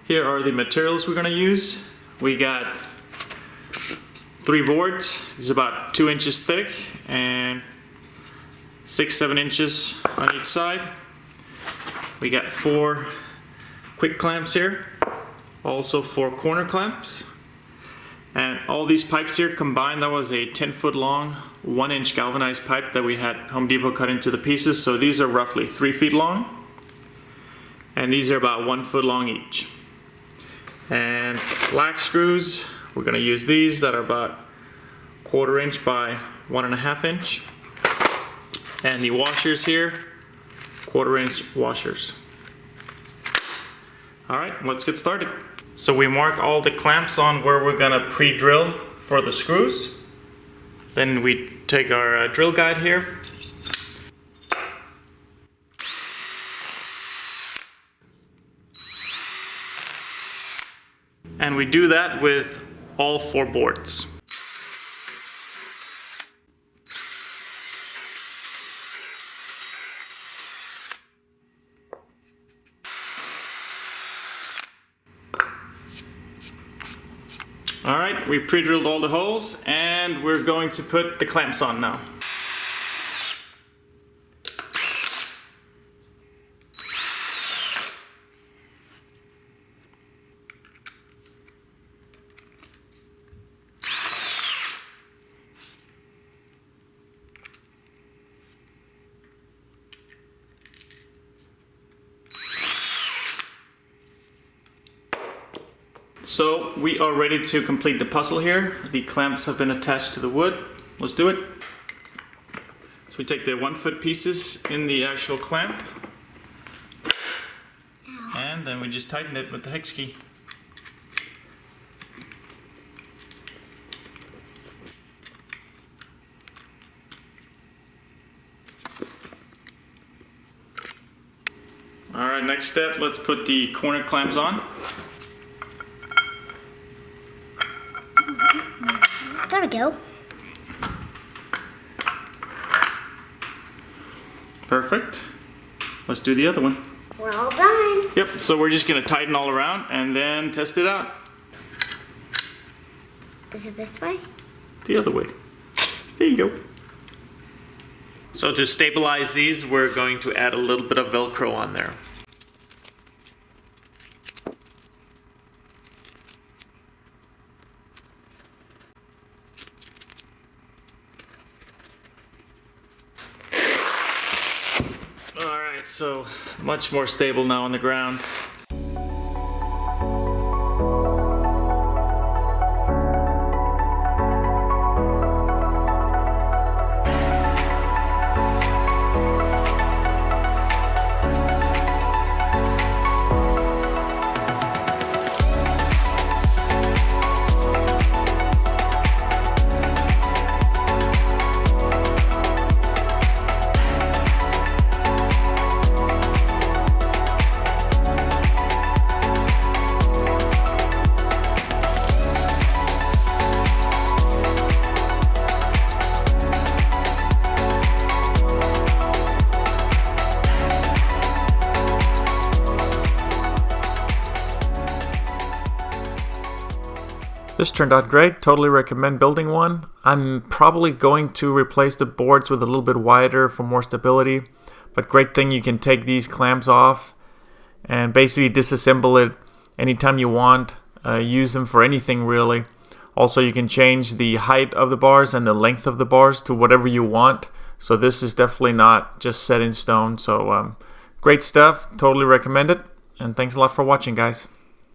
Here are the materials we're going to use. We got 3 boards. It's about 2 inches thick and 6-7 inches on each side. We got 4 quick clamps here, also 4 corner clamps, and all these pipes here combined, that was a 10-foot long 1-inch galvanized pipe that we had Home Depot cut into the pieces. So these are roughly 3 feet long, and these are about 1 foot long each. And black screws, we're going to use these that are about 1/4 inch by 1.5 inch. And the washers here, 1/4 inch washers. Alright, let's get started. So we mark all the clamps on where we're going to pre-drill for the screws. Then we take our drill guide here. And we do that with all 4 boards. Alright, we pre-drilled all the holes and we're going to put the clamps on now. So we are ready to complete the puzzle here. The clamps have been attached to the wood. Let's do it. So we take the 1-foot pieces in the actual clamp, and then we just tighten it with the hex key. Alright, next step, let's put the corner clamps on. There we go. Perfect. Let's do the other one. We're all done. Yep, so we're just going to tighten all around and then test it out. Is it this way? The other way. There you go. So to stabilize these, we're going to add a little bit of Velcro on there. Alright, so much more stable now on the ground. This turned out great. Totally recommend building one. I'm probably going to replace the boards with a little bit wider for more stability. But great thing, you can take these clamps off and basically disassemble it anytime you want. Use them for anything really. Also, you can change the height of the bars and the length of the bars to whatever you want. So this is definitely not just set in stone. So great stuff. Totally recommend it. And thanks a lot for watching, guys.